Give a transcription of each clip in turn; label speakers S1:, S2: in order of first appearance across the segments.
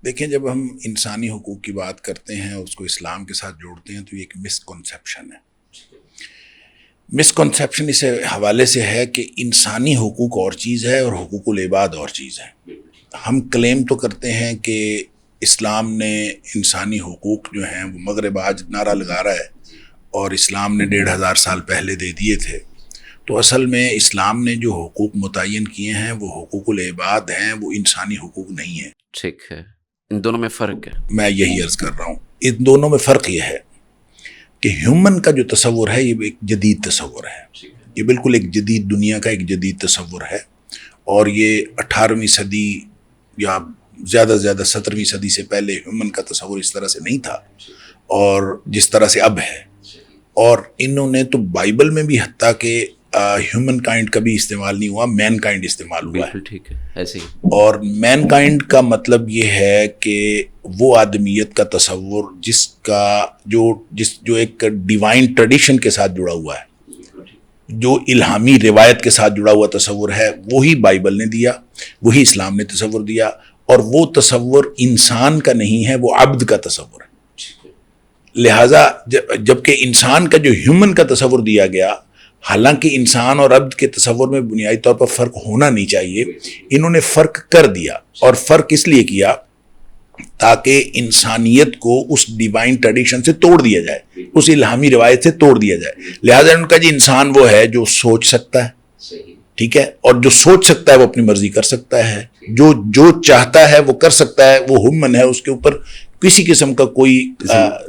S1: دیکھیں، جب ہم انسانی حقوق کی بات کرتے ہیں اور اس کو اسلام کے ساتھ جوڑتے ہیں تو یہ ایک مسکنسیپشن ہے۔ مسکنسیپشن اس حوالے سے ہے کہ انسانی حقوق اور چیز ہے اور حقوق العباد اور چیز ہے۔ ہم کلیم تو کرتے ہیں کہ اسلام نے انسانی حقوق جو ہیں وہ مغرب آج نعرہ لگا رہا ہے اور اسلام نے 1500 سال پہلے دے دیے تھے، تو اصل میں اسلام نے جو حقوق متعین کیے ہیں وہ حقوق العباد ہیں، وہ انسانی حقوق نہیں ہیں۔
S2: ٹھیک ہے، ان دونوں میں فرق ہے۔
S1: میں یہی عرض کر رہا ہوں، ان دونوں میں فرق یہ ہے کہ ہیومن کا جو تصور ہے یہ ایک جدید تصور ہے، یہ بالکل ایک جدید دنیا کا ایک جدید تصور ہے، اور یہ 18ویں صدی یا زیادہ سے زیادہ 17ویں صدی سے پہلے ہیومن کا تصور اس طرح سے نہیں تھا اور جس طرح سے اب ہے۔ اور انہوں نے تو بائبل میں بھی حتیٰ کہ ہیومن کائنڈ کا بھی استعمال نہیں ہوا، مین کائنڈ استعمال ہوا ہے۔
S2: ٹھیک ہے، ایسے ہی۔
S1: اور مین کائنڈ کا مطلب یہ ہے کہ وہ آدمیت کا تصور جس کا جو ایک ڈیوائن ٹریڈیشن کے ساتھ جڑا ہوا ہے، جو الہامی روایت کے ساتھ جڑا ہوا تصور ہے، وہی بائبل نے دیا، وہی اسلام نے تصور دیا، اور وہ تصور انسان کا نہیں ہے، وہ عبد کا تصور ہے۔ لہٰذا جبکہ انسان کا جو ہیومن کا تصور دیا گیا، حالانکہ انسان اور عبد کے تصور میں بنیادی طور پر فرق ہونا نہیں چاہیے، انہوں نے فرق کر دیا، اور فرق اس لیے کیا تاکہ انسانیت کو اس ڈیوائن ٹریڈیشن سے توڑ دیا جائے، اس الہامی روایت سے توڑ دیا جائے۔ لہٰذا ان کا جی انسان وہ ہے جو سوچ سکتا ہے، ٹھیک ہے، اور جو سوچ سکتا ہے وہ اپنی مرضی کر سکتا ہے، جو چاہتا ہے وہ کر سکتا ہے، وہ ہیومن ہے، اس کے اوپر کسی قسم کا کوئی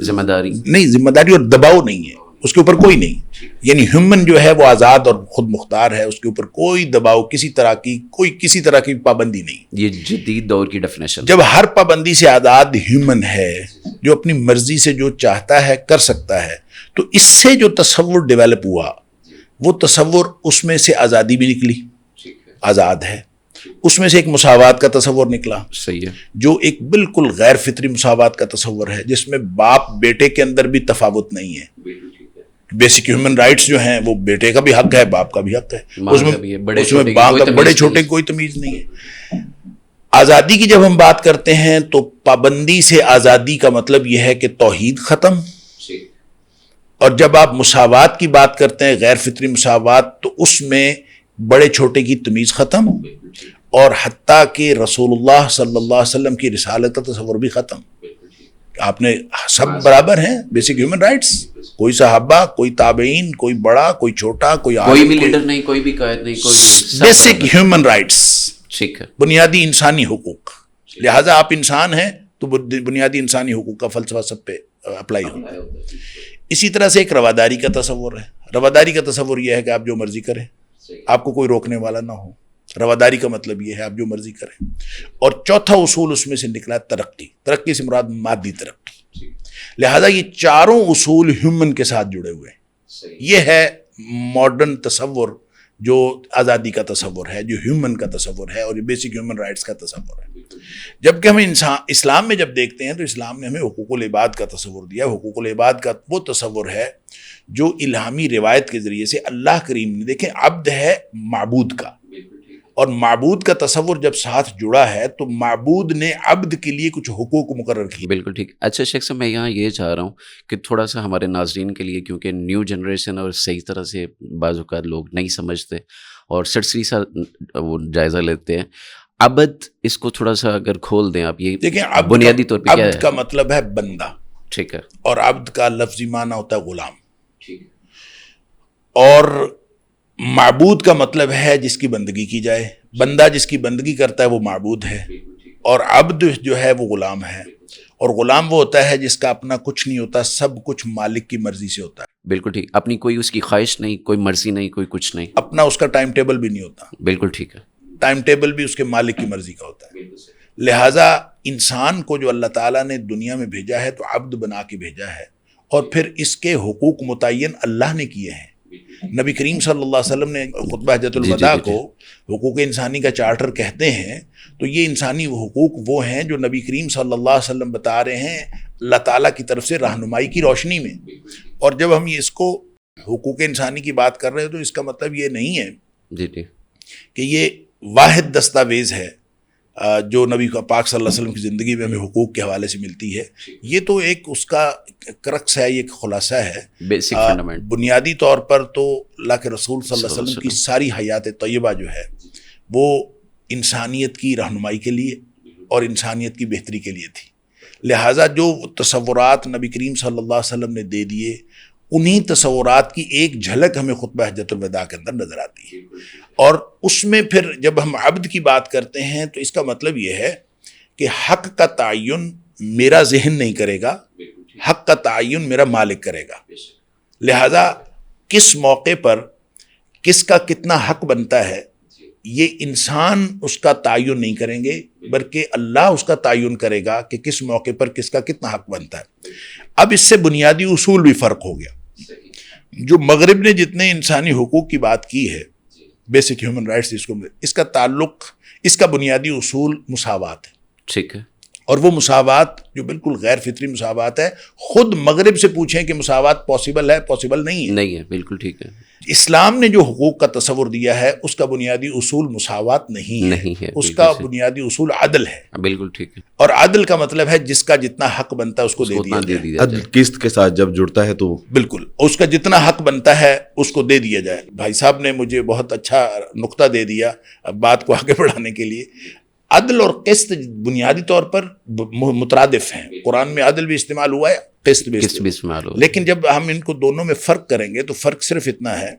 S2: ذمہ داری نہیں،
S1: ذمہ داری اور دباؤ نہیں ہے، اس کے اوپر کوئی نہیں۔ یعنی ہیومن جو ہے وہ آزاد اور خود مختار ہے، اس کے اوپر کوئی دباؤ، کسی طرح کی پابندی نہیں۔
S2: یہ جدید دور کی ڈیفینیشن۔
S1: جب ہر پابندی سے آزاد ہیومن ہے، جو اپنی مرضی سے جو چاہتا ہے کر سکتا ہے، تو اس سے جو تصور ڈیولپ ہوا، وہ تصور اس میں سے آزادی بھی نکلی، آزاد ہے، اس میں سے ایک مساوات کا تصور نکلا،
S2: صحیح ہے،
S1: جو ایک بالکل غیر فطری مساوات کا تصور ہے، جس میں باپ بیٹے کے اندر بھی تفاوت نہیں ہے۔ بیسک ہیومن رائٹس جو ہیں وہ بیٹے کا بھی حق ہے، باپ کا بھی حق ہے، اس میں بڑے چھوٹے کوئی تمیز نہیں ہے۔ آزادی کی جب ہم بات کرتے ہیں تو پابندی سے آزادی کا مطلب یہ ہے کہ توحید ختم، اور جب آپ مساوات کی بات کرتے ہیں، غیر فطری مساوات، تو اس میں بڑے چھوٹے کی تمیز ختم، اور حتیٰ کہ رسول اللہ صلی اللہ علیہ وسلم کی رسالت کا تصور بھی ختم۔ آپ نے سب برابر ہیں، بیسک ہیومن رائٹس، کوئی صحابہ، کوئی تابعین، کوئی بڑا، کوئی چھوٹا، کوئی
S2: بھی لیڈر نہیں، کوئی بھی قائد نہیں، کوئی
S1: بیسک ہیومن رائٹس،
S2: ٹھیک ہے،
S1: بنیادی انسانی حقوق۔ لہٰذا آپ انسان ہیں تو بنیادی انسانی حقوق کا فلسفہ سب پہ اپلائی ہوتا ہے۔ اسی طرح سے ایک رواداری کا تصور ہے۔ رواداری کا تصور یہ ہے کہ آپ جو مرضی کریں، آپ کو کوئی روکنے والا نہ ہو۔ رواداری کا مطلب یہ ہے آپ جو مرضی کریں۔ اور چوتھا اصول اس میں سے نکلا ترقی۔ ترقی سے مراد مادی ترقی۔ لہذا یہ چاروں اصول ہیومن کے ساتھ جڑے ہوئے ہیں۔ یہ ہے ماڈرن تصور، جو آزادی کا تصور ہے، جو ہیومن کا تصور ہے، اور یہ بیسک ہیومن رائٹس کا تصور ہے۔ جبکہ ہم اسلام میں جب دیکھتے ہیں تو اسلام نے ہمیں حقوق العباد کا تصور دیا۔ حقوق العباد کا وہ تصور ہے جو الہامی روایت کے ذریعے سے اللہ کریم نے، دیکھیں عبد ہے معبود کا، اور معبود کا تصور جب ساتھ جڑا ہے تو معبود نے عبد کے لیے کچھ حقوق مقرر کیے۔
S2: بالکل ٹھیک۔ اچھا شیخ صاحب، میں یہاں یہ چاہ رہا ہوں کہ تھوڑا سا ہمارے ناظرین کے لیے، کیونکہ نیو جنریشن اور صحیح طرح سے بعض اوقات لوگ نہیں سمجھتے اور سرسری سا وہ جائزہ لیتے ہیں، عبد، اس کو تھوڑا سا اگر کھول دیں آپ، یہ
S1: دیکھیں
S2: بنیادی طور پہ کیا ہے؟
S1: عبد کا مطلب ہے بندہ،
S2: ٹھیک ہے،
S1: اور عبد کا لفظی معنی ہوتا ہے غلام،
S2: ٹھیک ہے،
S1: اور معبود کا مطلب ہے جس کی بندگی کی جائے۔ بندہ جس کی بندگی کرتا ہے وہ معبود ہے، اور عبد جو ہے وہ غلام ہے، اور غلام وہ ہوتا ہے جس کا اپنا کچھ نہیں ہوتا، سب کچھ مالک کی مرضی سے ہوتا ہے۔
S2: بالکل ٹھیک، اپنی کوئی اس کی خواہش نہیں، کوئی مرضی نہیں، کوئی کچھ نہیں،
S1: اپنا اس کا ٹائم ٹیبل بھی نہیں ہوتا،
S2: بالکل ٹھیک ہے،
S1: ٹائم ٹیبل بھی اس کے مالک کی مرضی کا ہوتا ہے۔ لہٰذا انسان کو جو اللہ تعالیٰ نے دنیا میں بھیجا ہے تو عبد بنا کے بھیجا ہے، اور پھر اس کے حقوق متعین اللہ نے کیے ہیں۔ نبی کریم صلی اللہ علیہ وسلم نے خطبہ حجۃ الوداع کو حقوق انسانی کا چارٹر کہتے ہیں، تو یہ انسانی حقوق وہ ہیں جو نبی کریم صلی اللہ علیہ وسلم بتا رہے ہیں اللہ تعالیٰ کی طرف سے رہنمائی کی روشنی میں۔ اور جب ہم اس کو حقوق انسانی کی بات کر رہے ہیں تو اس کا مطلب یہ نہیں ہے
S2: جی
S1: کہ یہ واحد دستاویز ہے جو نبی پاک صلی اللہ علیہ وسلم کی زندگی میں ہمیں حقوق کے حوالے سے ملتی ہے، یہ تو ایک اس کا کرکس ہے، یہ ایک خلاصہ ہے،
S2: بیسک فنڈامنٹ۔
S1: بنیادی طور پر تو اللہ کے رسول صلی اللہ علیہ وسلم کی ساری حیات طیبہ جو ہے وہ انسانیت کی رہنمائی کے لیے اور انسانیت کی بہتری کے لیے تھی، لہٰذا جو تصورات نبی کریم صلی اللہ علیہ وسلم نے دے دیے، انہی تصورات کی ایک جھلک ہمیں خطبہ حجۃ الوداع کے اندر نظر آتی ہے، اور اس میں پھر جب ہم عبد کی بات کرتے ہیں تو اس کا مطلب یہ ہے کہ حق کا تعین میرا ذہن نہیں کرے گا، حق کا تعین میرا مالک کرے گا، لہذا کس موقع پر کس کا کتنا حق بنتا ہے یہ انسان اس کا تعین نہیں کریں گے، بلکہ اللہ اس کا تعین کرے گا کہ کس موقع پر کس کا کتنا حق بنتا ہے۔ اب اس سے بنیادی اصول بھی فرق ہو گیا۔ جو مغرب نے جتنے انسانی حقوق کی بات کی ہے، بیسک ہیومن رائٹس اس کا تعلق، اس کا بنیادی اصول مساوات ہے،
S2: ٹھیک ہے،
S1: اور وہ مساوات جو بالکل غیر فطری مساوات ہے، خود مغرب سے پوچھیں کہ مساوات پاسبل ہے، پاسبل نہیں ہے،
S2: بالکل ٹھیک ہے۔
S1: اسلام نے جو حقوق کا تصور دیا ہے اس کا بنیادی اصول مساوات نہیں ہے، اس کا بنیادی اصول عدل ہے،
S2: بالکل ٹھیک ہے،
S1: اور عدل کا مطلب ہے جس کا جتنا حق بنتا ہے اس کو دے دیا جائے،
S3: عدل قسط کے ساتھ جب جڑتا ہے تو
S1: بالکل اس کا جتنا حق بنتا ہے اس کو دے دیا جائے۔ بھائی صاحب نے مجھے بہت اچھا نقطہ دے دیا بات کو آگے بڑھانے کے لیے۔ عدل اور قسط بنیادی طور پر مترادف ہیں، قرآن میں عدل بھی استعمال ہوا ہے، قسط بھی استعمال ہوا ہے، لیکن جب ہم ان کو دونوں میں فرق کریں گے تو فرق صرف اتنا ہے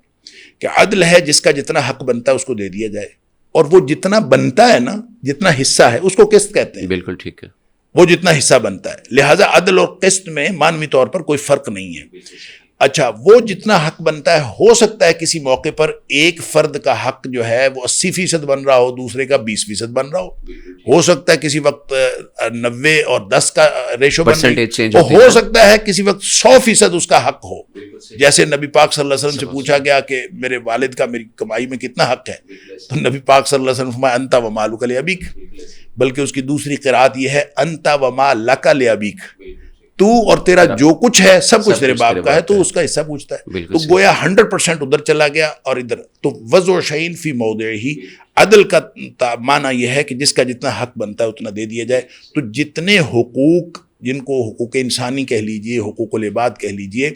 S1: کہ عدل ہے جس کا جتنا حق بنتا ہے اس کو دے دیا جائے، اور وہ جتنا بنتا ہے نا، جتنا حصہ ہے اس کو قسط کہتے ہیں،
S2: بالکل ٹھیک ہے،
S1: وہ جتنا حصہ بنتا ہے، لہٰذا عدل اور قسط میں مانوی طور پر کوئی فرق نہیں ہے۔ اچھا، وہ جتنا حق بنتا ہے، ہو سکتا ہے کسی موقع پر ایک فرد کا حق جو ہے وہ 80% بن رہا ہو، دوسرے کا 20% بن رہا ہو سکتا ہے کسی وقت 90 اور 10 کا ریشو بن رہا ہو سکتا ہے کسی وقت 100% اس کا حق ہو، جیسے نبی پاک صلی اللہ علیہ وسلم سے پوچھا گیا کہ میرے والد کا میری کمائی میں کتنا حق ہے، تو نبی پاک صلی اللہ علیہ وسلم فرمایا انت ومالک لابیک، بلکہ اس کی دوسری قرات یہ ہے انت ومالک لابیک، تو اور تیرا جو کچھ ہے سب کچھ تیرے باپ کا ہے، تو اس کا حصہ پوچھتا ہے، تو گویا 100% ادھر چلا گیا اور ادھر، تو وضع شیء فی موضعہ، عدل کا معنی یہ ہے کہ جس کا جتنا حق بنتا ہے اتنا دے دیا جائے۔ تو جتنے حقوق، جن کو حقوق انسانی کہہ لیجئے، حقوق العباد کہہ لیجئے،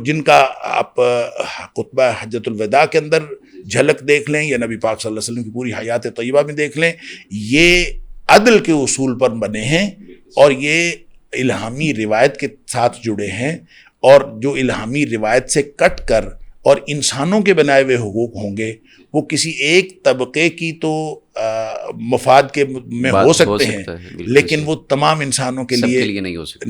S1: جن کا آپ خطبہ حجۃ الوداع کے اندر جھلک دیکھ لیں یا نبی پاک صلی اللہ علیہ وسلم کی پوری حیات طیبہ میں دیکھ لیں، یہ عدل کے اصول پر بنے ہیں، اور یہ الہامی روایت کے ساتھ جڑے ہیں، اور جو الہامی روایت سے کٹ کر اور انسانوں کے بنائے ہوئے حقوق ہوں گے وہ کسی ایک طبقے کی تو مفاد کے میں ہو سکتے ہیں، لیکن وہ تمام انسانوں کے لیے نہیں ہو سکتے۔